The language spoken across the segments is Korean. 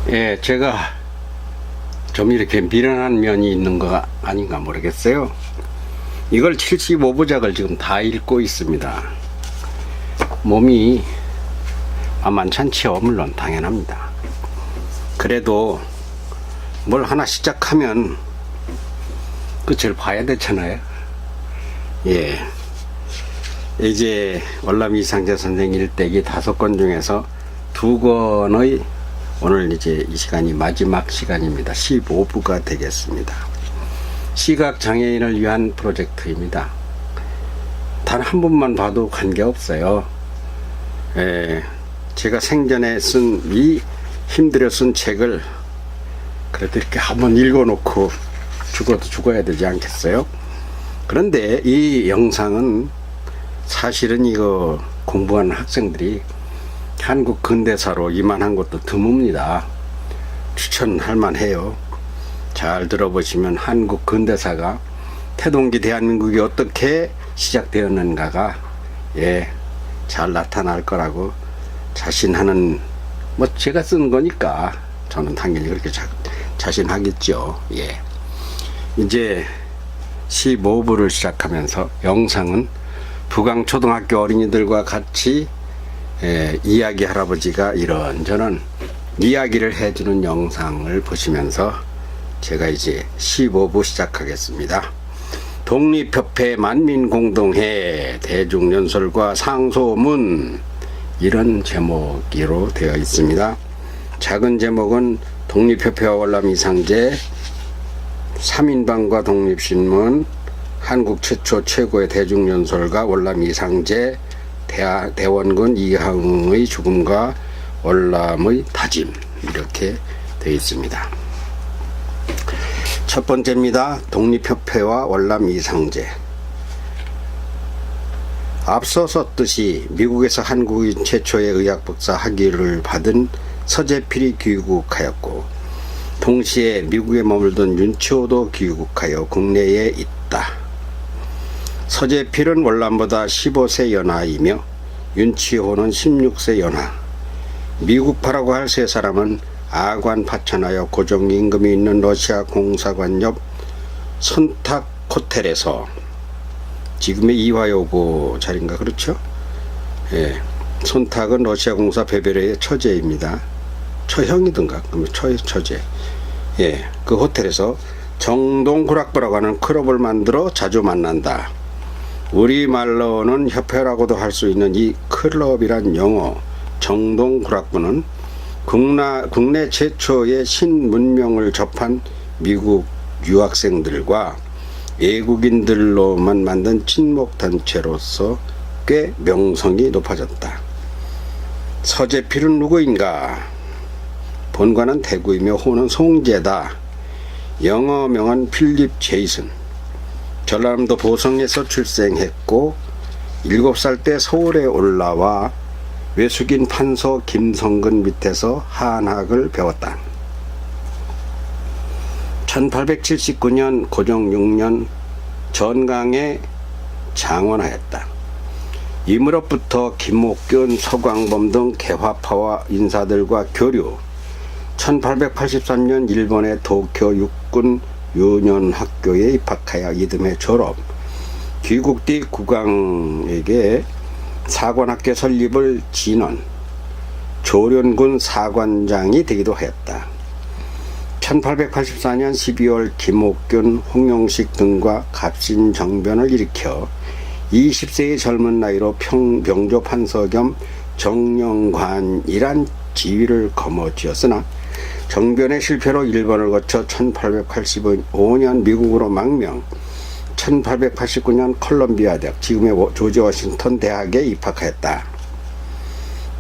예, 제가 좀 이렇게 미련한 면이 있는 거 아닌가 모르겠어요. 이걸 75부작을 지금 다 읽고 있습니다. 몸이 만만찮지요. 물론 당연합니다. 그래도 뭘 하나 시작하면 끝을 봐야 되잖아요. 예, 이제 월남 이상재 선생 일대기 5권 중에서 2권의 오늘 이제 이 시간이 마지막 시간입니다. 15부가 되겠습니다. 시각장애인을 위한 프로젝트입니다. 단 한 번만 봐도 관계없어요. 제가 생전에 힘들어 쓴 책을 그래도 이렇게 한번 읽어놓고 죽어도 죽어야 되지 않겠어요? 그런데 이 영상은 사실은 이거 공부하는 학생들이 한국 근대사로 이만한 것도 드뭅니다. 추천할 만해요. 잘 들어보시면 한국 근대사가 태동기 대한민국이 어떻게 시작되었는가가 잘 나타날 거라고 자신하는, 뭐 제가 쓴 거니까 저는 당연히 그렇게 자신하겠죠. 이제 15부를 시작하면서 영상은 부강초등학교 어린이들과 같이 이야기 할아버지가 이런저런 이야기를 해주는 영상을 보시면서 제가 이제 15부 시작하겠습니다. 독립협회 만민공동회 대중연설과 상소문, 이런 제목으로 되어 있습니다. 작은 제목은 독립협회와 월남 이상재, 3인방과 독립신문, 한국 최초 최고의 대중연설가 월남 이상재, 대원군 이항의 죽음과 월남의 다짐, 이렇게 되어 있습니다. 첫 번째입니다. 독립협회와 월남 이상재. 앞서 썼듯이 미국에서 한국인 최초의 의학박사 학위를 받은 서재필이 귀국하였고, 동시에 미국에 머물던 윤치호도 귀국하여 국내에 있다. 서재필은 월남보다 15세 연하이며 윤치호는 16세 연하. 미국파라고 할 세 사람은 아관 파천하여 고정임금이 있는 러시아 공사관 옆 선탁 호텔에서, 지금의 이화여고 자리인가 그렇죠? 손탁은 러시아 공사 베베레의 처제입니다. 처형이든가 그러면 처제. 그 호텔에서 정동구락부라고 하는 클럽을 만들어 자주 만난다. 우리말로는 협회라고도 할 수 있는 이 클럽이란 영어 정동구락부는 국내 최초의 신문명을 접한 미국 유학생들과 외국인들로만 만든 친목단체로서 꽤 명성이 높아졌다. 서재필은 누구인가? 본관은 대구이며 호는 송제다. 영어명은 필립 제이슨. 전라남도 보성에서 출생했고 7살 때 서울에 올라와 외숙인 판서 김성근 밑에서 한학을 배웠다. 1879년 고종 6년 전강에 장원하였다. 이무렵부터 김옥균, 서광범 등 개화파와 인사들과 교류, 1883년 일본의 도쿄 육군 유년학교에 입학하여 이듬해 졸업, 귀국 뒤 국왕에게 사관학교 설립을 진언, 조련군 사관장이 되기도 하였다. 1884년 12월 김옥균, 홍용식 등과 갑신정변을 일으켜 20세의 젊은 나이로 병조 판서 겸 정령관이란 지위를 거머쥐었으나 정변의 실패로 일본을 거쳐 1885년 미국으로 망명, 1889년 컬럼비아 대학, 지금의 조지 워싱턴 대학에 입학하였다.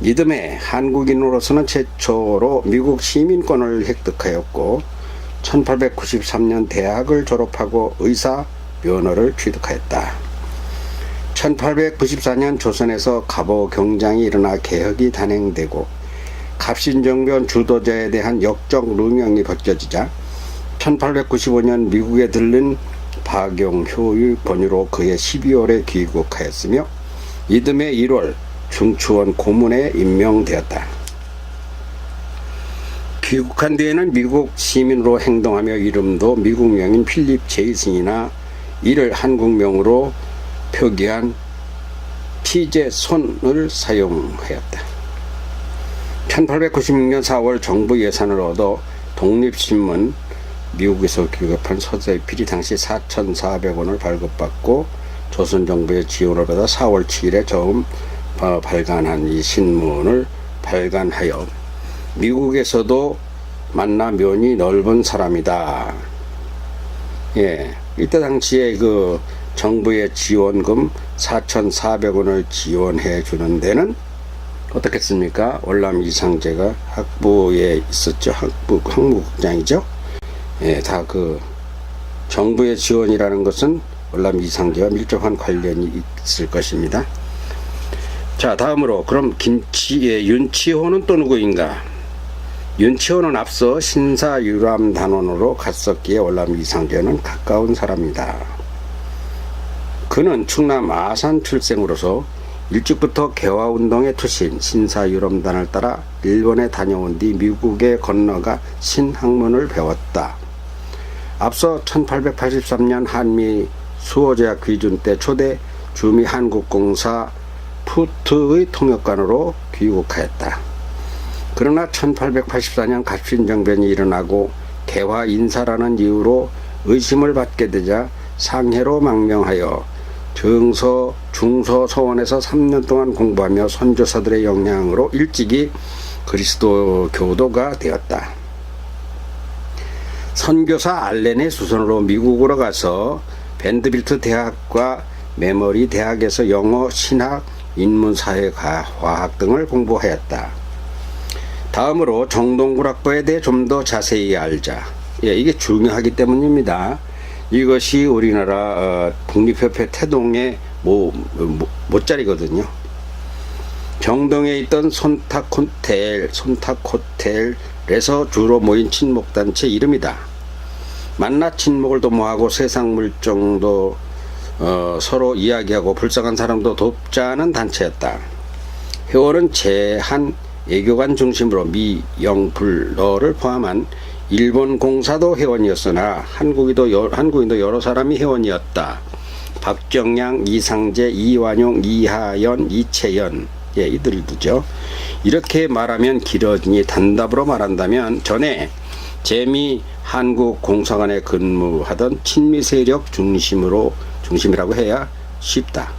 이듬해 한국인으로서는 최초로 미국 시민권을 획득하였고 1893년 대학을 졸업하고 의사 면허를 취득하였다. 1894년 조선에서 갑오 경장이 일어나 개혁이 단행되고 갑신정변 주도자에 대한 역적 누명이 벗겨지자 1895년 미국에 들른 박용효의 권유로 그해 12월에 귀국하였으며 이듬해 1월 중추원 고문에 임명되었다. 귀국한 뒤에는 미국 시민으로 행동하며 이름도 미국명인 필립 제이슨이나 이를 한국명으로 표기한 피제 손을 사용하였다. 1896년 4월 정부 예산을 얻어 독립신문, 미국에서 기급한 서재필이 당시 4,400원을 발급받고 조선정부의 지원을 받아 4월 7일에 처음 발간한 이 신문을 발간하여 미국에서도 만나 면이 넓은 사람이다. 예, 이때 당시에 그 정부의 지원금 4,400원을 지원해 주는 데는 어떻겠습니까? 월남 이상제가 학부에 있었죠. 학무국장이죠. 예, 다 그 정부의 지원이라는 것은 월남 이상제와 밀접한 관련이 있을 것입니다. 자, 다음으로 그럼 윤치호는 또 누구인가? 윤치호는 앞서 신사유람단원으로 갔었기에 월남 이상제는 가까운 사람이다. 그는 충남 아산 출생으로서 일찍부터 개화운동의 투신 신사유람단을 따라 일본에 다녀온 뒤 미국에 건너가 신학문을 배웠다. 앞서 1883년 한미 수호제약 귀준 때 초대 주미한국공사 푸트의 통역관으로 귀국하였다. 그러나 1884년 갑신정변이 일어나고 개화 인사라는 이유로 의심을 받게 되자 상해로 망명하여 중서 서원에서 3년 동안 공부하며 선교사들의 영향으로 일찍이 그리스도 교도가 되었다. 선교사 알렌의 수선으로 미국으로 가서 밴드빌트 대학과 메머리 대학에서 영어, 신학, 인문사회, 화학 등을 공부하였다. 다음으로 정동구락부에 대해 좀 더 자세히 알자. 예, 이게 중요하기 때문입니다. 이것이 우리나라 독립협회 태동의 모짜리거든요. 정동에 있던 손탁호텔에서 주로 모인 친목단체 이름이다. 만나 친목을 도모하고 세상 물정도 서로 이야기하고 불쌍한 사람도 돕자는 단체였다. 회원은 제한 애교관 중심으로 미영불러를 포함한 일본 공사도 회원이었으나 한국인도 여러 사람이 회원이었다. 박정양, 이상재, 이완용, 이하연, 이채연, 예, 이들이죠. 이렇게 말하면 길어지니 단답으로 말한다면 전에 재미 한국공사관에 근무하던 친미 세력 중심이라고 해야 쉽다.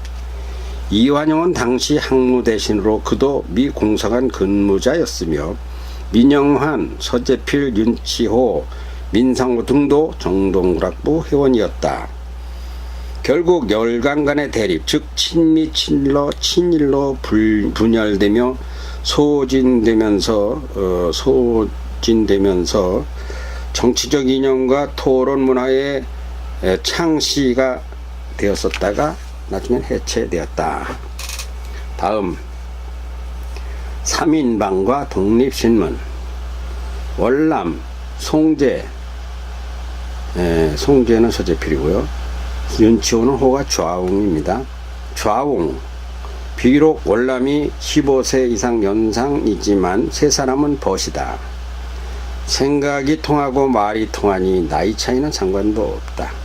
이완용은 당시 학무 대신으로 그도 미 공사관 근무자였으며 민영환, 서재필, 윤치호, 민상호 등도 정동구락부 회원이었다. 결국 열강 간의 대립, 즉 친미, 친일로 분열되며 소진되면서 정치적 이념과 토론 문화의 창시가 되었었다가 나중엔 해체되었다. 다음 3인방과 독립신문. 월남, 송제는 서재필이고요. 윤치호는 호가 좌웅입니다. 좌웅, 비록 월남이 15세 이상 연상이지만 세 사람은 벗이다. 생각이 통하고 말이 통하니 나이 차이는 상관도 없다.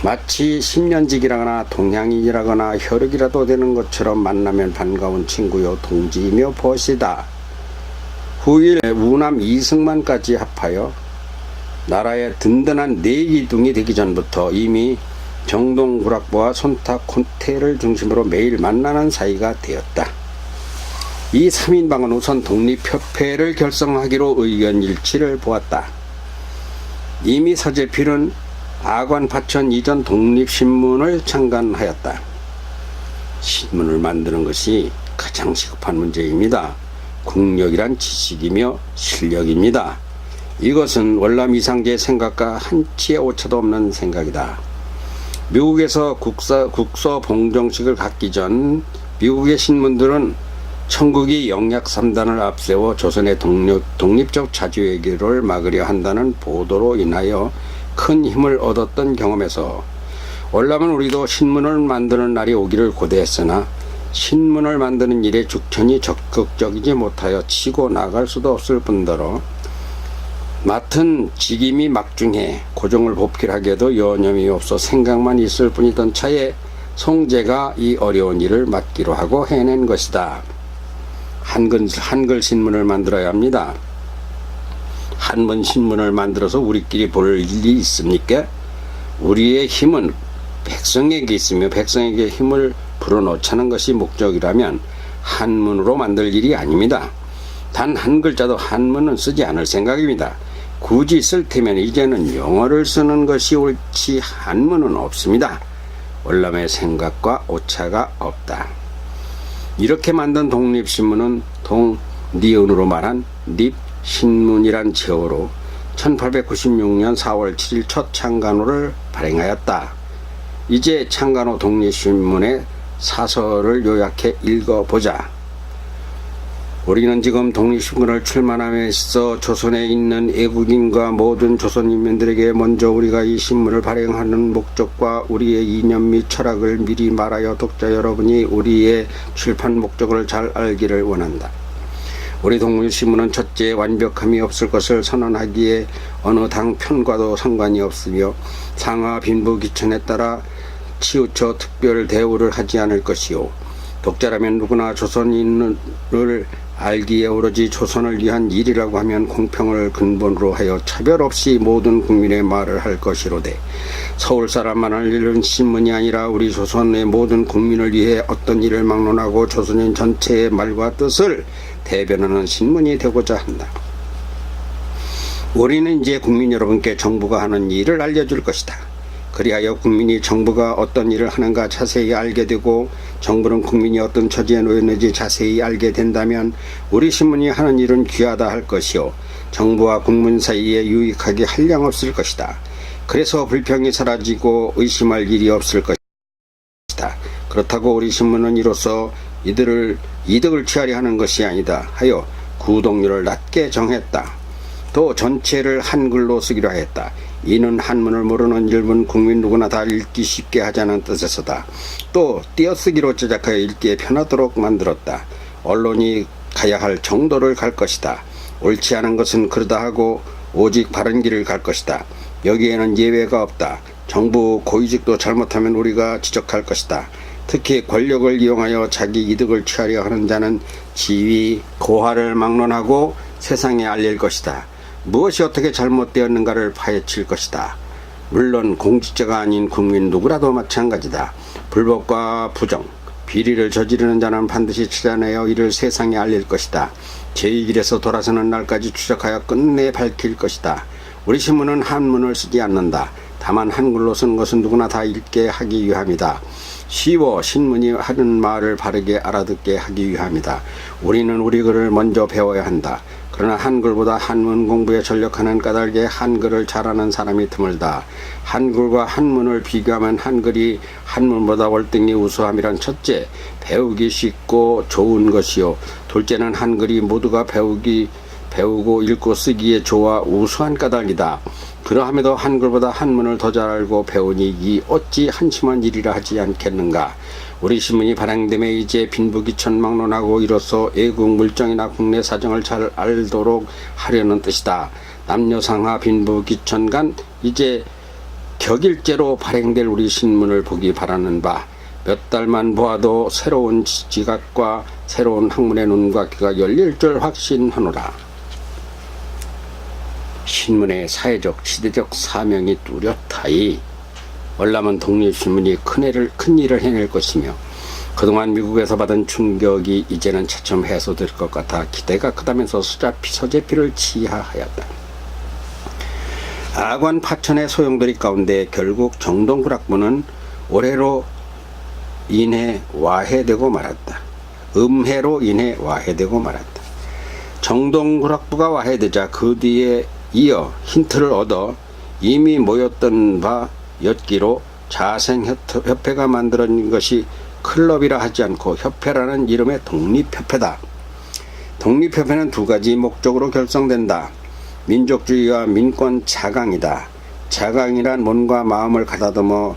마치 10년직이라거나 동양인이라거나 혈육이라도 되는 것처럼 만나면 반가운 친구요 동지이며 벗이다. 후일 우남 이승만까지 합하여 나라의 든든한 내기둥이 되기 전부터 이미 정동구락부와 손탁호텔을 중심으로 매일 만나는 사이가 되었다. 이 3인방은 우선 독립협회를 결성하기로 의견 일치를 보았다. 이미 서재필은 아관 파천 이전 독립신문을 창간하였다. 신문을 만드는 것이 가장 시급한 문제입니다. 국력이란 지식이며 실력입니다. 이것은 월남 이상제의 생각과 한치의 오차도 없는 생각이다. 미국에서 국서 봉정식을 갖기 전 미국의 신문들은 청국이 영약 3단을 앞세워 조선의 독립적 자주외교를 막으려 한다는 보도로 인하여 큰 힘을 얻었던 경험에서 월남은 우리도 신문을 만드는 날이 오기를 고대했으나 신문을 만드는 일에 죽천히 적극적이지 못하여 치고 나갈 수도 없을 뿐더러 맡은 직임이 막중해 고종을 복길하게도 여념이 없어 생각만 있을 뿐이던 차에 송제가 이 어려운 일을 맡기로 하고 해낸 것이다. 한글 신문을 만들어야 합니다. 한문 신문을 만들어서 우리끼리 볼 일이 있습니까? 우리의 힘은 백성에게 있으며 백성에게 힘을 불어넣자는 것이 목적이라면 한문으로 만들 일이 아닙니다. 단 한 글자도 한문은 쓰지 않을 생각입니다. 굳이 쓸 테면 이제는 영어를 쓰는 것이 옳지 한문은 없습니다. 월남의 생각과 오차가 없다. 이렇게 만든 독립신문은 니은으로 말한 립신문이란 제어로 1896년 4월 7일 첫 창간호를 발행하였다. 이제 창간호 독립신문의 사설을 요약해 읽어보자. 우리는 지금 독립신문을 출간함에 있어 조선에 있는 애국인과 모든 조선인민들에게 먼저 우리가 이 신문을 발행하는 목적과 우리의 이념 및 철학을 미리 말하여 독자 여러분이 우리의 출판 목적을 잘 알기를 원한다. 우리 독립신문은 첫째, 완벽함이 없을 것을 선언하기에 어느 당 편과도 상관이 없으며 상하 빈부 기천에 따라 치우쳐 특별 대우를 하지 않을 것이요, 독자라면 누구나 조선인을 알기에 오로지 조선을 위한 일이라고 하면 공평을 근본으로 하여 차별 없이 모든 국민의 말을 할 것이로되, 서울 사람만을 읽는 신문이 아니라 우리 조선의 모든 국민을 위해 어떤 일을 막론하고 조선인 전체의 말과 뜻을 대변하는 신문이 되고자 한다. 우리는 이제 국민 여러분께 정부가 하는 일을 알려줄 것이다. 그리하여 국민이 정부가 어떤 일을 하는가 자세히 알게 되고 정부는 국민이 어떤 처지에 놓였는지 자세히 알게 된다면 우리 신문이 하는 일은 귀하다 할 것이요, 정부와 국민 사이에 유익하게 한량없을 것이다. 그래서 불평이 사라지고 의심할 일이 없을 것이다. 그렇다고 우리 신문은 이로써 이득을 취하려 하는 것이 아니다 하여 구독료를 낮게 정했다. 또 전체를 한글로 쓰기로 하였다. 이는 한문을 모르는 일본 국민 누구나 다 읽기 쉽게 하자는 뜻에서다. 또 띄어쓰기로 제작하여 읽기에 편하도록 만들었다. 언론이 가야 할 정도를 갈 것이다. 옳지 않은 것은 그러다 하고 오직 바른 길을 갈 것이다. 여기에는 예외가 없다. 정부 고위직도 잘못하면 우리가 지적할 것이다. 특히 권력을 이용하여 자기 이득을 취하려 하는 자는 지위, 고하를 막론하고 세상에 알릴 것이다. 무엇이 어떻게 잘못되었는가를 파헤칠 것이다. 물론 공직자가 아닌 국민 누구라도 마찬가지다. 불법과 부정, 비리를 저지르는 자는 반드시 찾아내어 이를 세상에 알릴 것이다. 제2 길에서 돌아서는 날까지 추적하여 끝내 밝힐 것이다. 우리 신문은 한문을 쓰지 않는다. 다만 한글로 쓴 것은 누구나 다 읽게 하기 위함이다. 쉬워 신문이 하는 말을 바르게 알아듣게 하기 위함이다. 우리는 우리 글을 먼저 배워야 한다. 그러나 한글보다 한문 공부에 전력하는 까닭에 한글을 잘하는 사람이 드물다. 한글과 한문을 비교하면 한글이 한문보다 월등히 우수함이란 첫째, 배우기 쉽고 좋은 것이요, 둘째는 한글이 모두가 배우고 읽고 쓰기에 좋아 우수한 까닭이다. 그러함에도 한글보다 한문을 더 잘 알고 배우니 이 어찌 한심한 일이라 하지 않겠는가. 우리 신문이 발행됨에 이제 빈부귀천막론하고 이로써 애국 물정이나 국내 사정을 잘 알도록 하려는 뜻이다. 남녀상하 빈부귀천 간 이제 격일제로 발행될 우리 신문을 보기 바라는 바, 몇 달만 보아도 새로운 지각과 새로운 학문의 눈과 귀가 열릴 줄 확신하노라. 신문의 사회적 시대적 사명이 뚜렷하이 월남은 독립신문이 큰 일을 해낼 것이며, 그동안 미국에서 받은 충격이 이제는 차츰 해소될 것 같아 기대가 크다면서 서재필을 치하하였다. 아관 파천의 소용돌이 가운데 결국 정동구락부는 올해로 인해 와해되고 말았다. 음해로 인해 와해되고 말았다. 정동구락부가 와해되자 그 뒤에 이어 힌트를 얻어 이미 모였던 바 엿기로 자생협회가 만들어진 것이 클럽이라 하지 않고 협회라는 이름의 독립협회다. 독립협회는 두 가지 목적으로 결성된다. 민족주의와 민권 자강이다. 자강이란 몸과 마음을 가다듬어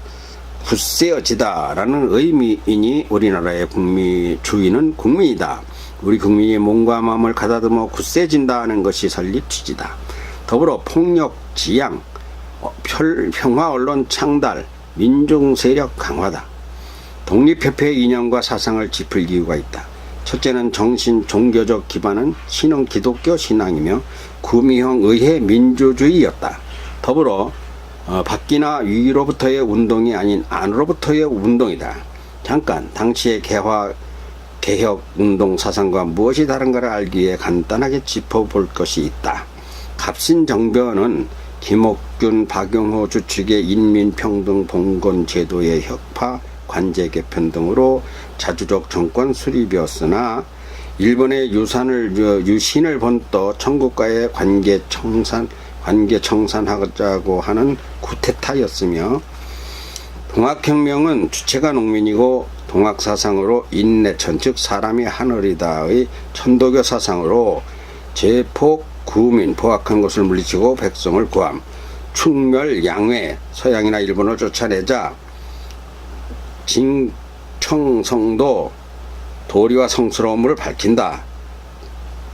굳세어지다 라는 의미이니 우리나라의 주인은 국민이다. 우리 국민이 몸과 마음을 가다듬어 굳세진다 하는 것이 설립 취지다. 더불어 폭력 지양, 평화 언론 창달, 민중 세력 강화다. 독립협회의 이념과 사상을 짚을 이유가 있다. 첫째는 정신 종교적 기반은 신흥 기독교 신앙이며 구미형 의회 민주주의였다. 더불어 밖이나 위로부터의 운동이 아닌 안으로부터의 운동이다. 잠깐 당시의 개혁 운동 사상과 무엇이 다른가를 알기 위해 간단하게 짚어볼 것이 있다. 갑신정변은 김옥균, 박용호 주축의 인민평등 봉건 제도의 혁파, 관제 개편 등으로 자주적 정권 수립이었으나 일본의 유신을 번떠 청국과의 관계 청산하자고 하는 쿠데타였으며, 동학혁명은 주체가 농민이고 동학사상으로 인내천 즉 사람이 하늘이다의 천도교 사상으로 제폭 구민 포악한 것을 물리치고 백성을 구함, 충멸 양회 서양이나 일본을 쫓아내자 징청성도 도리와 성스러움을 밝힌다.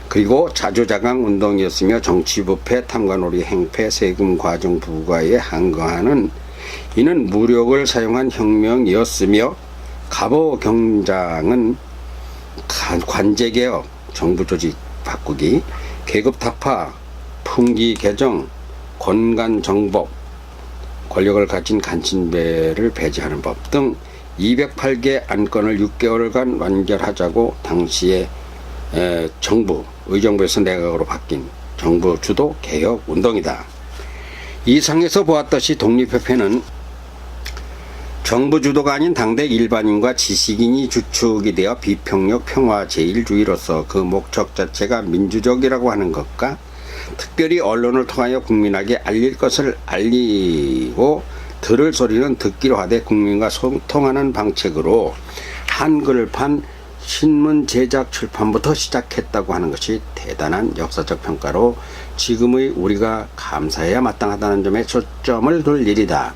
그리고 자주자강 운동이었으며 정치부패, 탐관오리 행패, 세금 과정 부과에 항거하는 이는 무력을 사용한 혁명이었으며, 갑오 경장은 관제개혁, 정부조직 바꾸기, 계급타파, 풍기 개정, 권간정법, 권력을 가진 간친배를 배제하는 법 등 208개 안건을 6개월간 완결하자고 당시에 의정부에서 내각으로 바뀐 정부 주도 개혁 운동이다. 이상에서 보았듯이 독립협회는 정부 주도가 아닌 당대 일반인과 지식인이 주축이 되어 비폭력 평화 제일주의로서 그 목적 자체가 민주적이라고 하는 것과 특별히 언론을 통하여 국민에게 알릴 것을 알리고 들을 소리는 듣기로 하되 국민과 소통하는 방책으로 한글판 신문 제작 출판부터 시작했다고 하는 것이 대단한 역사적 평가로 지금의 우리가 감사해야 마땅하다는 점에 초점을 둘 일이다.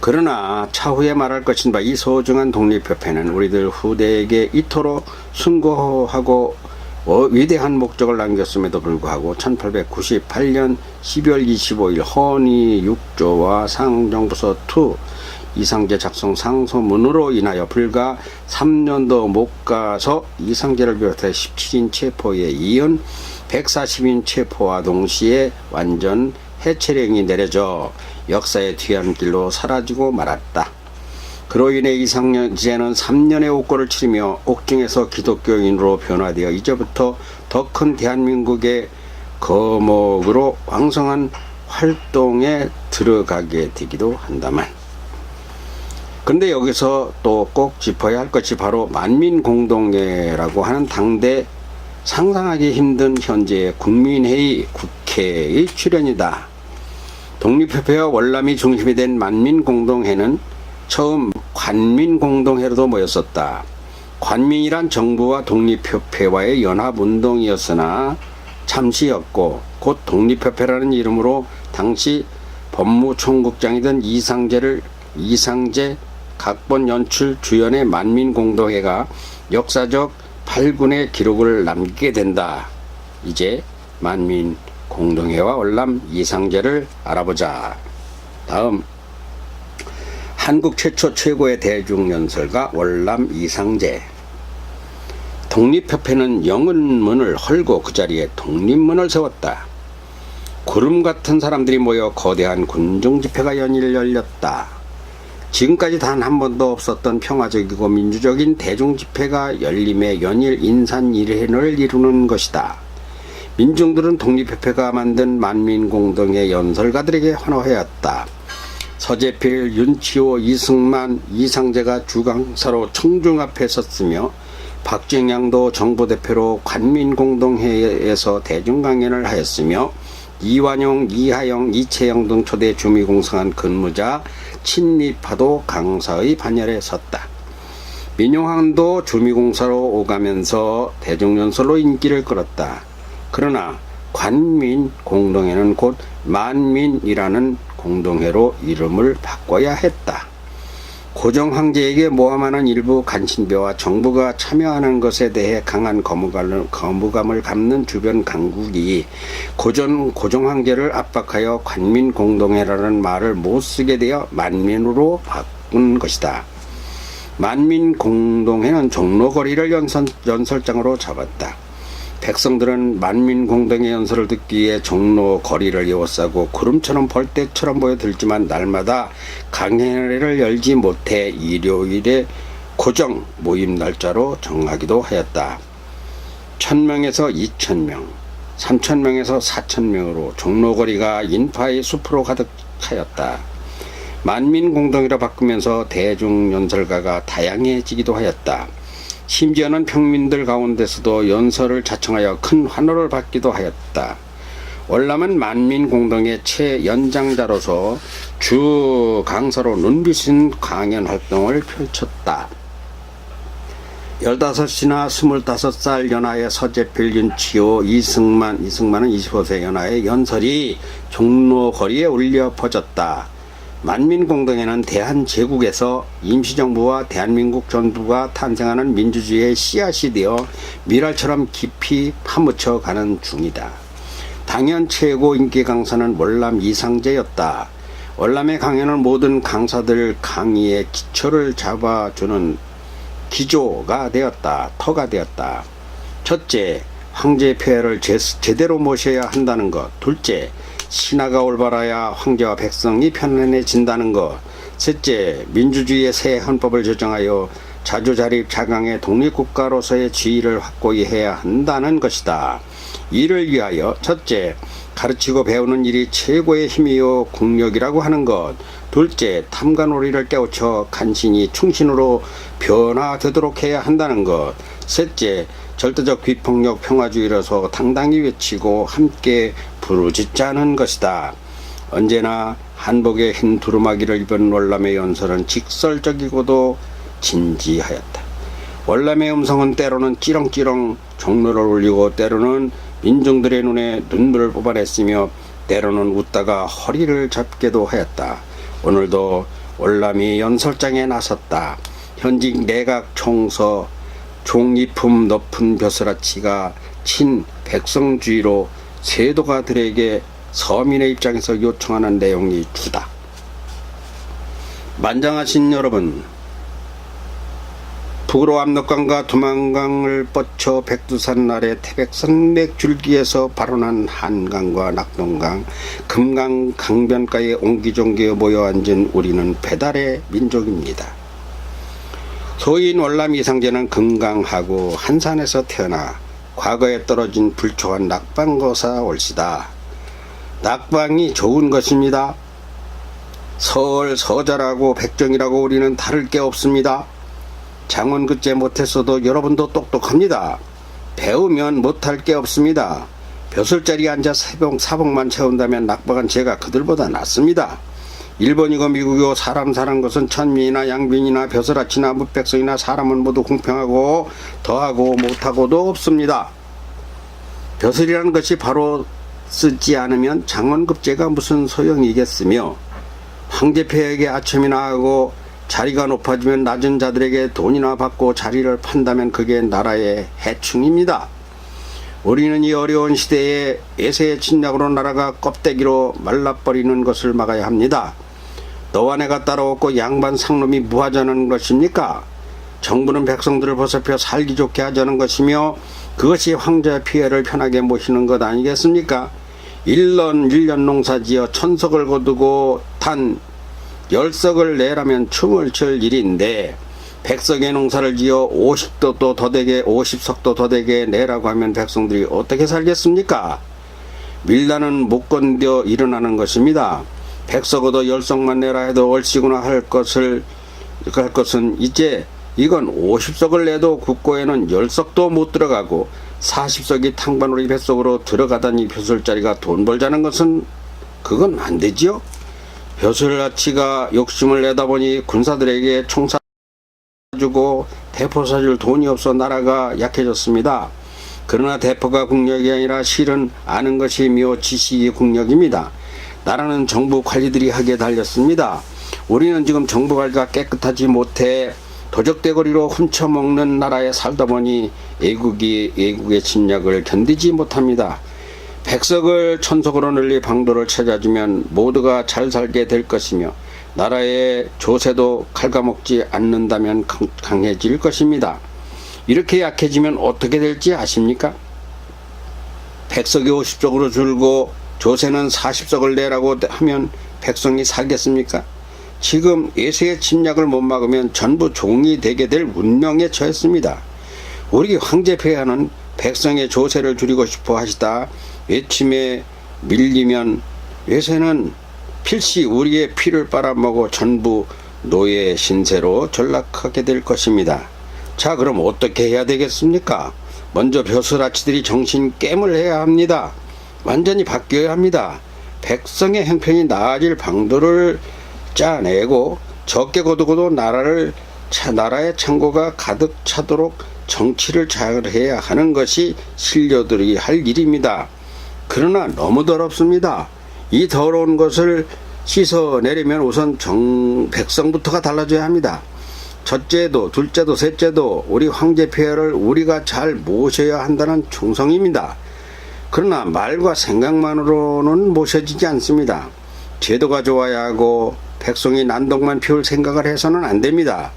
그러나 차후에 말할 것인 바 이 소중한 독립협회는 우리들 후대에게 이토록 숭고하고 위대한 목적을 남겼음에도 불구하고 1898년 12월 25일 헌의 6조와 상정부서 2 이상제 작성 상소문으로 인하여 불과 3년도 못 가서 이상제를 비롯해 17인 체포에 이은 140인 체포와 동시에 완전 해체령이 내려져 역사의 뒤안길로 사라지고 말았다. 그로 인해 이상제는 3년의 옥고를 치르며 옥중에서 기독교인으로 변화되어 이제부터 더 큰 대한민국의 거목으로 왕성한 활동에 들어가게 되기도 한다만, 그런데 여기서 또 꼭 짚어야 할 것이 바로 만민공동회라고 하는 당대 상상하기 힘든 현재의 국민회의, 국회의 출현이다. 독립협회와 월남이 중심이 된 만민공동회는 처음 관민공동회로도 모였었다. 관민이란 정부와 독립협회와의 연합운동이었으나 잠시였고, 곧 독립협회라는 이름으로 당시 법무총국장이던 이상제 각본 연출 주연의 만민공동회가 역사적 8군의 기록을 남기게 된다. 이제 만민공동회와 월남 이상제를 알아보자. 다음, 한국 최초의 대중연설가 월남 이상제. 독립협회는 영은문을 헐고 그 자리에 독립문을 세웠다. 구름 같은 사람들이 모여 거대한 군중집회가 열렸다. 지금까지 단 한 번도 없었던 평화적이고 민주적인 대중집회가 열림의 연일 인산일해를 이루는 것이다. 민중들은 독립협회가 만든 만민공동회 연설가들에게 환호해왔다. 서재필, 윤치호, 이승만, 이상제가 주강사로 청중 앞에 섰으며, 박정양도 정부대표로 관민공동회에서 대중강연을 하였으며, 이완용, 이하영, 이채영 등 초대 주미공성한 근무자 친미파도 강사의 반열에 섰다. 민용환도 주미공사로 오가면서 대중연설로 인기를 끌었다. 그러나 관민공동회는 곧 만민이라는 공동회로 이름을 바꿔야 했다. 고종 황제에게 모함하는 일부 간신배와 정부가 참여하는 것에 대해 강한 거부감을 갖는 주변 강국이 고종 황제를 압박하여 관민공동회라는 말을 못 쓰게 되어 만민으로 바꾼 것이다. 만민공동회는 종로거리를 연설장으로 잡았다. 백성들은 만민공동회 연설을 듣기 위해 종로 거리를 에워싸고 구름처럼 벌떼처럼 보여들지만 날마다 강행회를 열지 못해 일요일에 고정 모임 날짜로 정하기도 하였다. 1000명에서 2000명, 3000명에서 4000명으로 종로거리가 인파의 숲으로 가득하였다. 만민공동회로 바꾸면서 대중연설가가 다양해지기도 하였다. 심지어는 평민들 가운데서도 연설을 자청하여 큰 환호를 받기도 하였다. 월남은 만민공동의 최연장자로서 주 강사로 눈부신 강연 활동을 펼쳤다. 15이나 25살 연하의 서재필, 윤치호, 이승만은 25세 연하의 연설이 종로거리에 울려 퍼졌다. 만민공동회는 대한제국에서 임시정부와 대한민국 정부가 탄생하는 민주주의의 씨앗이 되어 미랄처럼 깊이 파묻혀 가는 중이다. 당연 최고 인기 강사는 월남 이상재였다. 월남의 강연은 모든 강사들 강의의 기초를 잡아주는 기조가 되었다. 터가 되었다. 첫째, 황제 폐하를 제대로 모셔야 한다는 것. 둘째, 신하가 올바라야 황제와 백성이 편안해진다는 것. 셋째, 민주주의의 새 헌법을 제정하여 자주자립 자강의 독립국가로서의 지위를 확고히 해야 한다는 것이다. 이를 위하여 첫째, 가르치고 배우는 일이 최고의 힘이요 국력이라고 하는 것. 둘째, 탐관오리를 깨우쳐 간신히 충신으로 변화되도록 해야 한다는 것. 셋째, 절대적 비폭력 평화주의로서 당당히 외치고 함께 부르짖자는 것이다. 언제나 한복의 흰 두루마기를 입은 월남의 연설은 직설적이고도 진지하였다. 월남의 음성은 때로는 찌렁찌렁 종로를 울리고 때로는 민중들의 눈에 눈물을 뽑아냈으며 때로는 웃다가 허리를 잡게도 하였다. 오늘도 월남이 연설장에 나섰다. 현직 내각 총서 종이품 높은 벼슬아치가 친백성주의로 세도가들에게 서민의 입장에서 요청하는 내용이 주다. 만장하신 여러분, 북으로 압록강과 두만강을 뻗쳐 백두산 아래 태백산맥 줄기에서 발원한 한강과 낙동강, 금강 강변가에 옹기종기에 모여 앉은 우리는 배달의 민족입니다. 소인 월남 이상재는 금강하고 한산에서 태어나 과거에 떨어진 불초한 낙방거사 올시다. 낙방이 좋은 것입니다. 서울 서자라고 백정이라고 우리는 다를 게 없습니다. 장원 그제 못했어도 여러분도 똑똑합니다. 배우면 못할 게 없습니다. 벼슬자리에 앉아 사복만 채운다면 낙방은 제가 그들보다 낫습니다. 일본이고 미국이고 사람 사는 것은 천민이나 양빈이나 벼슬아치나 무백성이나 사람은 모두 공평하고 더하고 못하고도 없습니다. 벼슬이라는 것이 바로 쓰지 않으면 장원급제가 무슨 소용이겠으며 황제폐하에게 아첨이나 하고 자리가 높아지면 낮은 자들에게 돈이나 받고 자리를 판다면 그게 나라의 해충입니다. 우리는 이 어려운 시대에 외세의 침략으로 나라가 껍데기로 말라버리는 것을 막아야 합니다. 너와 내가 따라왔고 양반 상놈이 무하자는 것입니까? 정부는 백성들을 보살펴 살기 좋게 하자는 것이며 그것이 황제 피해를 편하게 모시는 것 아니겠습니까? 1년 농사지어 천석을 거두고 단 10석을 내라면 춤을 출 일인데 100석의 농사를 지어 50석도 더 되게 내라고 하면 백성들이 어떻게 살겠습니까? 밀라는 못 건져 일어나는 것입니다. 100석 얻어 10석만 내라 해도 얼씨구나 할 것은 이제 이건 50석을 내도 국고에는 10석도 못 들어가고 40석이 탕반우리 뱃속으로 들어가다니 벼슬자리가 돈 벌자는 것은 그건 안 되지요. 벼슬아치가 욕심을 내다 보니 군사들에게 총 쏴주고 대포 쏴줄 돈이 없어 나라가 약해졌습니다. 그러나 대포가 국력이 아니라 실은 아는 것이 묘 지식이 국력입니다. 나라는 정부 관리들이 하게 달렸습니다. 우리는 지금 정부 관리가 깨끗하지 못해 도적대거리로 훔쳐먹는 나라에 살다 보니 애국의 침략을 견디지 못합니다. 백석을 천석으로 늘리 방도를 찾아주면 모두가 잘 살게 될 것이며 나라의 조세도 갉아먹지 않는다면 강해질 것입니다. 이렇게 약해지면 어떻게 될지 아십니까? 백석이 50석으로 줄고 조세는 40석을 내라고 하면 백성이 살겠습니까? 지금 외세의 침략을 못 막으면 전부 종이 되게 될 운명에 처했습니다. 우리 황제 폐하는 백성의 조세를 줄이고 싶어 하시다 외침에 밀리면 외세는 필시 우리의 피를 빨아먹어 전부 노예 신세로 전락하게 될 것입니다. 자, 그럼 어떻게 해야 되겠습니까? 먼저 벼슬아치들이 정신 깨물 해야 합니다. 완전히 바뀌어야 합니다. 백성의 형편이 나아질 방도를 짜내고 적게 거두고도 나라의 창고가 가득 차도록 정치를 잘해야 하는 것이 신료들이 할 일입니다. 그러나 너무 더럽습니다. 이 더러운 것을 씻어내려면 우선 백성부터가 달라져야 합니다. 첫째도 둘째도 셋째도 우리 황제 폐하를 우리가 잘 모셔야 한다는 충성입니다. 그러나 말과 생각만으로는 모셔지지 않습니다. 제도가 좋아야 하고 백성이 난동만 피울 생각을 해서는 안 됩니다.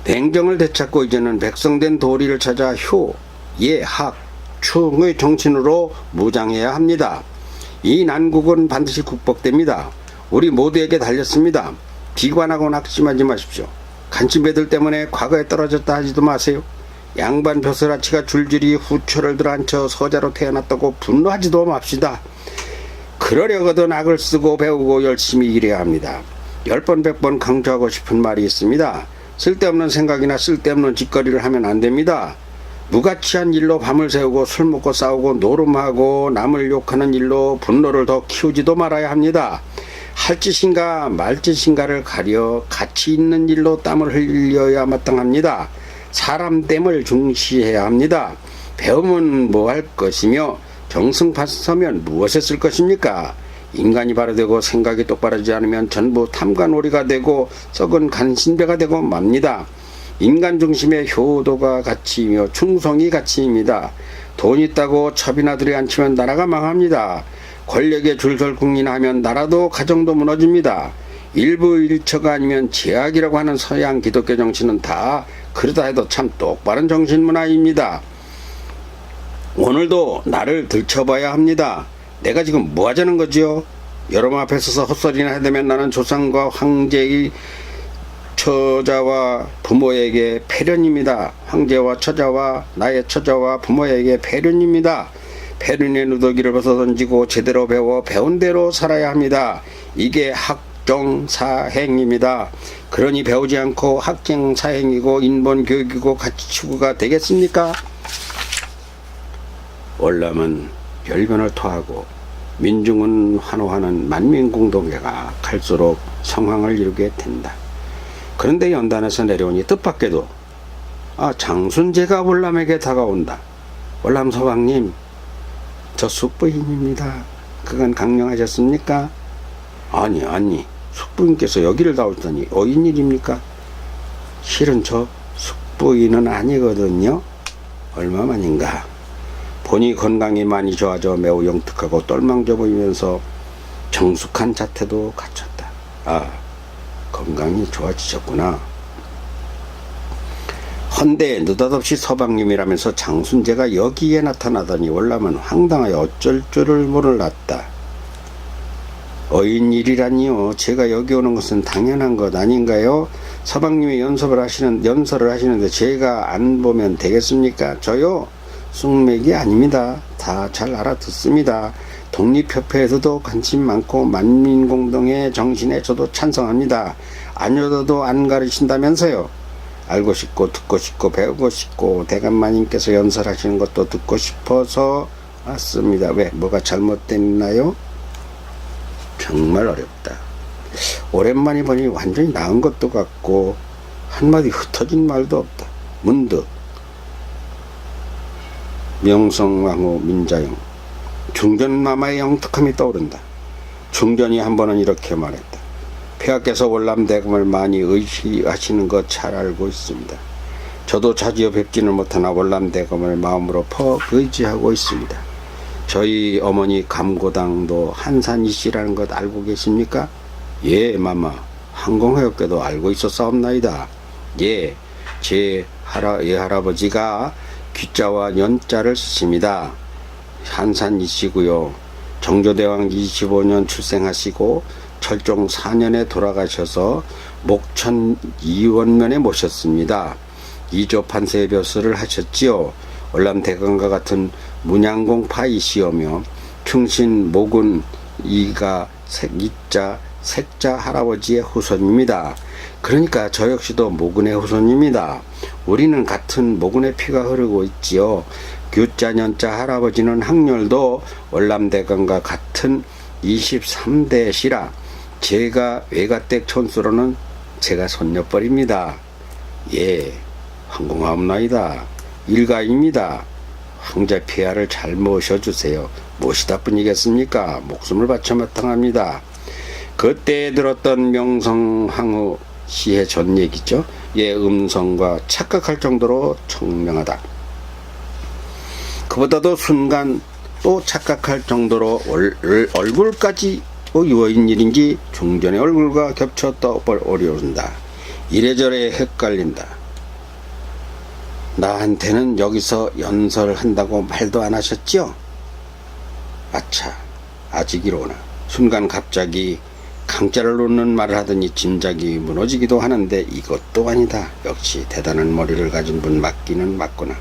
냉정을 되찾고 이제는 백성된 도리를 찾아 효, 예, 학, 충의 정신으로 무장해야 합니다. 이 난국은 반드시 극복됩니다. 우리 모두에게 달렸습니다. 비관하고 낙심하지 마십시오. 간첩애들 때문에 과거에 떨어졌다 하지도 마세요. 양반 벼슬아치가 줄줄이 후처를 들어앉혀 서자로 태어났다고 분노하지도 맙시다. 그러려거든 악을 쓰고 배우고 열심히 일해야 합니다. 10번 100번 강조하고 싶은 말이 있습니다. 쓸데없는 생각이나 쓸데없는 짓거리를 하면 안 됩니다. 무가치한 일로 밤을 새우고 술 먹고 싸우고 노름하고 남을 욕하는 일로 분노를 더 키우지도 말아야 합니다. 할 짓인가 말 짓인가를 가려 가치 있는 일로 땀을 흘려야 마땅합니다. 사람 됨을 중시해야 합니다. 배우면 뭐 할 것이며 정승 서면 무엇에 쓸 것입니까? 인간이 바로 되고 생각이 똑바르지 않으면 전부 탐관오리가 되고 썩은 간신배가 되고 맙니다. 인간 중심의 효도가 가치이며 충성이 가치입니다. 돈 있다고 첩이나 들여앉히면 나라가 망합니다. 권력에 줄설궁리하면 나라도 가정도 무너집니다. 일부 일처가 아니면 제약이라고 하는 서양 기독교 정치는 다 그러다 해도 참 똑바른 정신문화입니다. 오늘도 나를 들춰봐야 합니다. 내가 지금 뭐 하자는 거지요? 여러분 앞에 서서 헛소리나 해대면 나는 조상과 황제의 처자와 부모에게 패륜입니다. 황제와 처자와 나의 처자와 부모에게 패륜입니다. 패륜의 누더기를 벗어 던지고 제대로 배워 배운 대로 살아야 합니다. 이게 학정사행입니다. 그러니 배우지 않고 학정사행이고 인본교육이고 가치 추구가 되겠습니까? 월남은 별변을 토하고 민중은 환호하는 만민공동회가 갈수록 성황을 이루게 된다. 그런데 연단에서 내려오니 뜻밖에도 장순제가 월남에게 다가온다. 월남 서방님, 저 숙부인입니다. 그건 강령하셨습니까? 아니, 숙부인께서 여기를 나오다니 어인일입니까? 실은 저 숙부인은 아니거든요. 얼마만인가. 본이 건강이 많이 좋아져 매우 영특하고 똘망져 보이면서 정숙한 자태도 갖췄다. 건강이 좋아지셨구나. 헌데 느닷없이 서방님이라면서 장순제가 여기에 나타나더니 월남은 황당하여 어쩔 줄을 몰랐다. 어인일이라니요. 제가 여기 오는 것은 당연한 것 아닌가요? 서방님이 연설을 하시는데 제가 안 보면 되겠습니까? 저요? 쑥맥이 아닙니다. 다 잘 알아듣습니다. 독립협회에서도 관심 많고 만민공동의 정신에 저도 찬성합니다. 아니어도 안 가르친다면서요. 알고 싶고 듣고 싶고 배우고 싶고 대감마님께서 연설하시는 것도 듣고 싶어서 왔습니다. 왜? 뭐가 잘못됐나요? 정말 어렵다. 오랜만에 보니 완전히 나은 것도 같고 한마디 흩어진 말도 없다. 문득 명성황후 민자영 중전마마의 영특함이 떠오른다. 중전이 한 번은 이렇게 말했다. 폐하께서 월남대검을 많이 의시하시는 것 잘 알고 있습니다. 저도 자주 뵙지는 못하나 월남대검을 마음으로 퍽 의지하고 있습니다. 저희 어머니 감고당도 한산이씨라는 것 알고 계십니까? 예, 마마. 항공회업계도 알고 있었사옵나이다. 예, 제 할아버지가 귀자와 연자를 쓰십니다. 한산이시고요. 정조대왕 25년 출생하시고 철종 4년에 돌아가셔서 목천 이원면에 모셨습니다. 이조 판서의 벼슬을 하셨지요. 월남대검과 같은 문양공파이시오며 충신 모군 이가 이자 색자 할아버지의 후손입니다. 그러니까 저 역시도 모군의 후손입니다. 우리는 같은 모군의 피가 흐르고 있지요. 규자 연자 할아버지는 학렬도 월남대검과 같은 23대시라 제가 외가댁 촌수로는 제가 손녀뻘입니다. 예, 황공하옵나이다. 일가입니다. 황제 폐하를 잘 모셔주세요. 모시다 뿐이겠습니까? 목숨을 바쳐 마땅합니다. 그때 들었던 명성황후 씨의 전 얘기죠. 예, 음성과 착각할 정도로 청명하다. 그보다도 순간 또 착각할 정도로 얼굴까지 유어인 일인지 중전의 얼굴과 겹쳐 떠볼 어려운다. 이래저래 헷갈린다. 나한테는 여기서 연설한다고 말도 안 하셨지요? 아차, 아직이로나. 순간 갑자기 강자를 놓는 말을 하더니 짐작이 무너지기도 하는데 이것도 아니다. 역시 대단한 머리를 가진 분 맞기는 맞구나.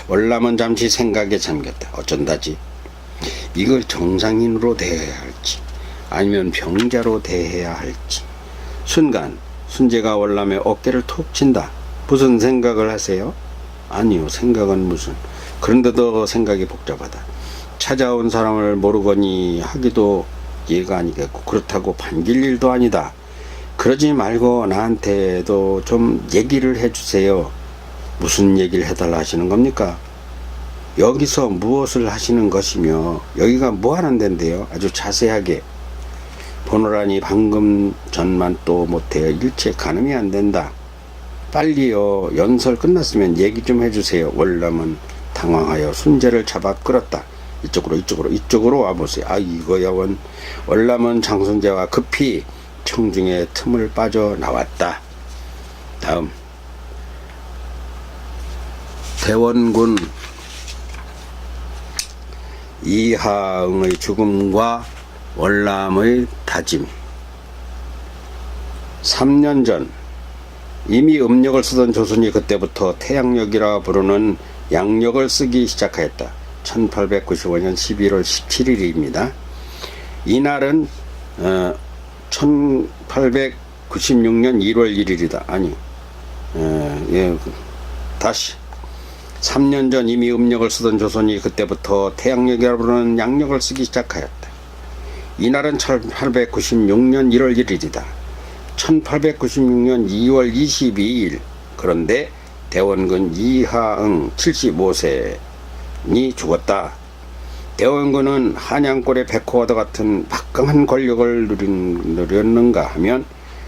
월남은 잠시 생각에 잠겼다. 어쩐다지? 이걸 정상인으로 대해야 할지 아니면 병자로 대해야 할지. 순간 순재가 월남의 어깨를 톡 친다. 무슨 생각을 하세요? 아니요, 생각은 무슨. 그런데도 생각이 복잡하다. 찾아온 사람을 모르거니 하기도 예가 아니겠고 그렇다고 반길 일도 아니다. 그러지 말고 나한테도 좀 얘기를 해주세요. 무슨 얘기를 해달라 하시는 겁니까? 여기서 무엇을 하시는 것이며 여기가 뭐 하는 데인데요? 아주 자세하게. 보노라니 방금 전만 또 못해요. 일체 가늠이 안 된다. 빨리요. 연설 끝났으면 얘기 좀 해주세요. 월남은 당황하여 순재를 잡아 끌었다. 이쪽으로 와보세요. 아, 이거야 원. 월남은 장순재와 급히 청중의 틈을 빠져 나왔다. 다음. 대원군 이하응의 죽음과 월남의 다짐. 3년 전 이미 음력을 쓰던 조선이 그때부터 태양력이라 부르는 양력을 쓰기 시작하였다. 1895년 11월 17일입니다. 이날은 1896년 1월 1일이다. 아니, 다시 3년 전 이미 음력을 쓰던 조선이 그때부터 태양력이라 부르는 양력을 쓰기 시작하였다. 이날은 1896년 1월 1일이다. 1896년 2월 22일. 그런데 대원군 이하응 75세니 죽었다. 대원군은 한양골의 백호와도 같은 막강한 권력을 누렸는가 하면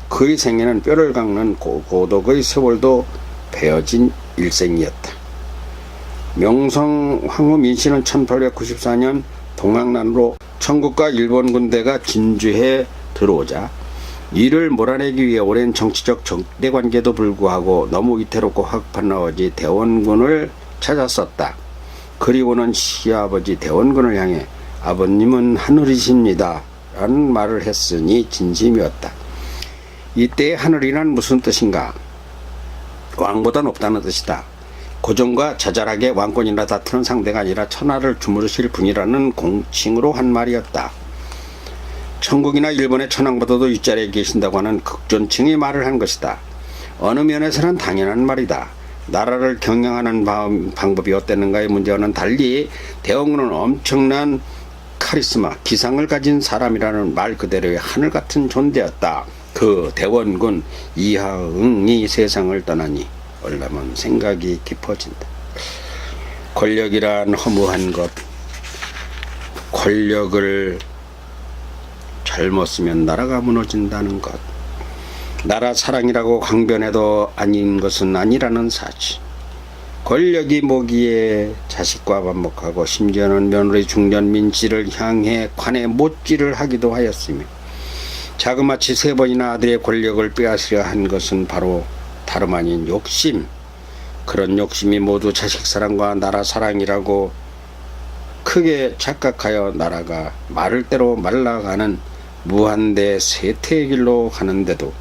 그의 생애는 뼈를 깎는 고독의 세월도 베어진 일생이었다. 명성황후 민씨는 1894년 동학난으로 청국과 일본 군대가 진주에 들어오자 이를 몰아내기 위해 오랜 정치적 적대관계도 불구하고 너무 위태롭고 확판 나오지 대원군을 찾았었다. 그리고는 시아버지 대원군을 향해 아버님은 하늘이십니다 라는 말을 했으니 진심이었다. 이때의 하늘이란 무슨 뜻인가? 왕보다 높다는 뜻이다. 고종과 자잘하게 왕권이나 다투는 상대가 아니라 천하를 주무르실 분이라는 공칭으로 한 말이었다. 천국이나 일본의 천황보다도 윗자리에 계신다고 하는 극존칭의 말을 한 것이다. 어느 면에서는 당연한 말이다. 나라를 경영하는 방법이 어땠는가의 문제와는 달리 대원군은 엄청난 카리스마, 기상을 가진 사람이라는 말 그대로의 하늘같은 존재였다. 그 대원군 이하응이 세상을 떠나니 월남은 생각이 깊어진다. 권력이란 허무한 것, 권력을 잘못 쓰면 나라가 무너진다는 것, 나라 사랑이라고 강변해도 아닌 것은 아니라는 사실. 권력이 모기에 자식과 반목하고 심지어는 며느리 중년 민씨를 향해 관에 못질을 하기도 하였으며 자그마치 3번이나 아들의 권력을 빼앗으려 한 것은 바로 다름 아닌 욕심. 그런 욕심이 모두 자식 사랑과 나라 사랑이라고 크게 착각하여 나라가 마를 대로 말라가는 무한대 쇠퇴의 길로 가는데도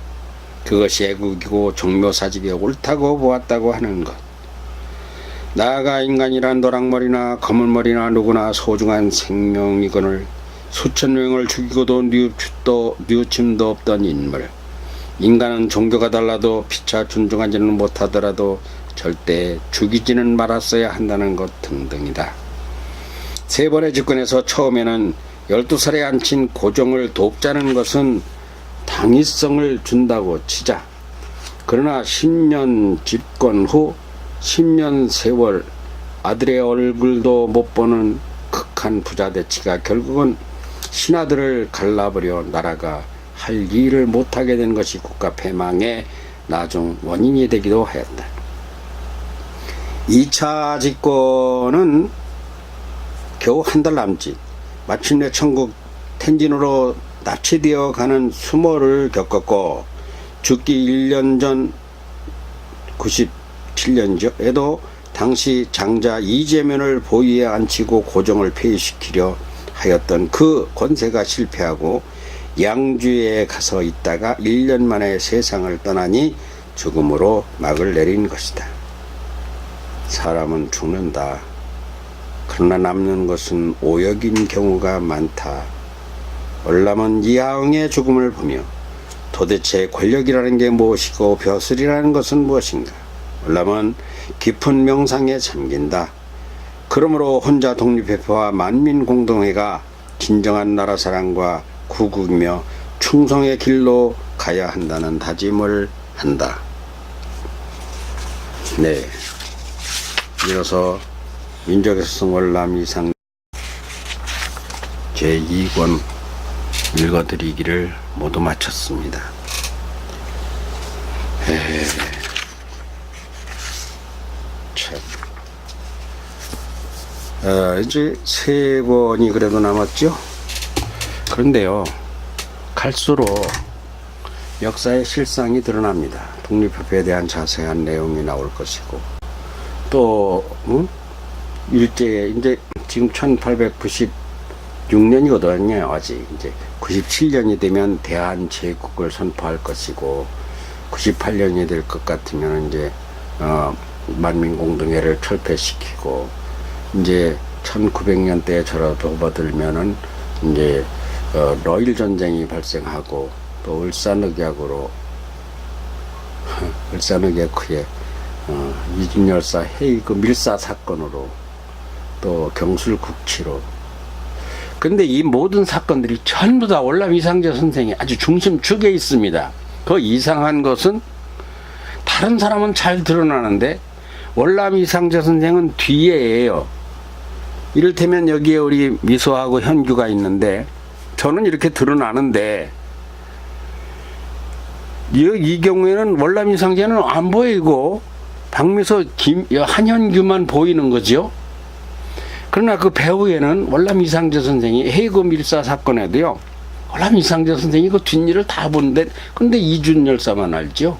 그것이 애국이고 종묘사직이 옳다고 보았다고 하는 것. 나아가 인간이란 노랑머리나 검은머리나 누구나 소중한 생명이거늘 수천 명을 죽이고도 뉘우침도 없던 인물. 인간은 종교가 달라도 피차 존중하지는 못하더라도 절대 죽이지는 말았어야 한다는 것 등등이다. 3번의 집권에서 처음에는 12살에 앉힌 고종을 돕자는 것은 당위성을 준다고 치자. 그러나 10년 집권 후 10년 세월 아들의 얼굴도 못 보는 극한 부자대치가 결국은 신하들을 갈라버려 나라가 할 일을 못하게 된 것이 국가 패망의 나중 원인이 되기도 하였다. 2차 집권은 겨우 한 달 남짓 마침내 천국 텐진으로 납치되어 가는 수모를 겪었고 죽기 1년 전 97년죠. 에도 당시 장자 이재면을 보위에 앉히고 고종을 폐위시키려 하였던 그 권세가 실패하고 양주에 가서 있다가 1년 만에 세상을 떠나니 죽음으로 막을 내린 것이다. 사람은 죽는다. 그러나 남는 것은 오역인 경우가 많다. 월남은 이하응의 죽음을 보며 도대체 권력이라는 게 무엇이고 벼슬이라는 것은 무엇인가. 월남은 깊은 명상에 잠긴다. 그러므로 혼자 독립회표와 만민공동회가 진정한 나라사랑과 구국이며 충성의 길로 가야 한다는 다짐을 한다. 네, 이어서 민족의 스승 월남 이상 제2권 읽어드리기를 모두 마쳤습니다. 참. 이제 3권이 그래도 남았죠. 그런데요, 갈수록 역사의 실상이 드러납니다. 독립협회에 대한 자세한 내용이 나올 것이고, 또 일제 이제 지금 1896년이거든요. 아직 이제 97년이 되면 대한제국을 선포할 것이고, 98년이 될 것 같으면 이제 만민공동회를 철폐시키고, 이제 1900년대에 접어들면은 이제 러일 전쟁이 발생하고, 또 울산의학으로 울산의학후에 이준열사 헤이그 밀사 사건으로 또 경술국치로. 근데 이 모든 사건들이 전부 다 월남 이상재 선생이 아주 중심축에 있습니다. 그 이상한 것은 다른 사람은 잘 드러나는데 월남 이상재 선생은 뒤에예요. 이를테면 여기에 우리 미소하고 현규가 있는데 저는 이렇게 드러나는데 이 경우에는 월남 이상재는 안 보이고 박미소, 한현규만 보이는 거죠. 그러나 그 배후에는 월남 이상재 선생이 해고 밀사 사건에도요, 월남 이상재 선생이 그 뒷일을 다 보는데, 근데 이준열사만 알죠.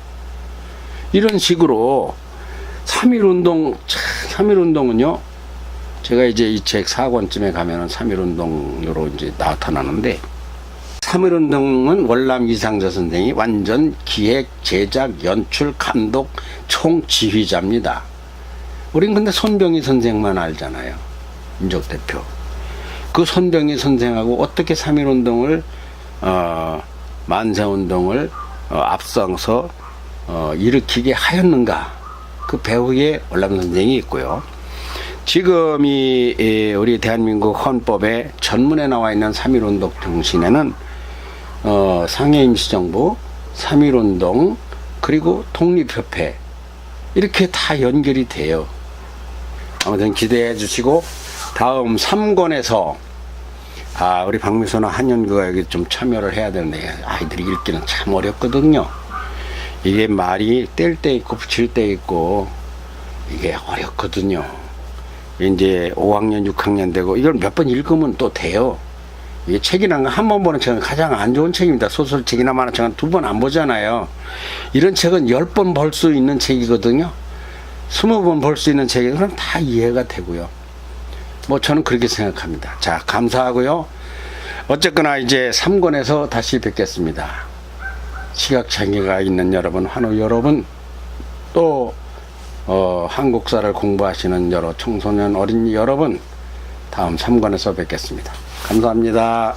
이런 식으로 3.1운동은요, 제가 이제 이 책 4권쯤에 가면은 3.1운동으로 이제 나타나는데, 3.1운동은 월남 이상재 선생이 완전 기획, 제작, 연출, 감독, 총지휘자입니다. 우린 근데 손병희 선생만 알잖아요. 민족대표. 그 손병희 선생하고 어떻게 3.1운동을, 만세운동을 앞서서 일으키게 하였는가. 그 배후에 월남 선생이 있고요. 지금 우리 대한민국 헌법에 전문에 나와 있는 3.1운동 정신에는 상해임시정부, 3.1운동, 그리고 독립협회, 이렇게 다 연결이 돼요. 아무튼 기대해 주시고, 다음 3권에서 우리 박미소나 한현규가 여기 좀 참여를 해야 되는데 아이들이 읽기는 참 어렵거든요. 이게 말이 뗄 때 있고 붙일 때 있고 이게 어렵거든요. 이제 5학년 6학년 되고 이걸 몇 번 읽으면 또 돼요. 이게 책이란 건 한 번 보는 책은 가장 안 좋은 책입니다. 소설책이나 만화책은 두 번 안 보잖아요. 이런 책은 10번 볼 수 있는 책이거든요. 20번 볼 수 있는 책이 그럼 다 이해가 되고요. 뭐 저는 그렇게 생각합니다. 자, 감사하고요. 어쨌거나 이제 3권에서 다시 뵙겠습니다. 시각장애가 있는 여러분, 환우 여러분, 또 한국사를 공부하시는 여러 청소년 어린이 여러분, 다음 3권에서 뵙겠습니다. 감사합니다.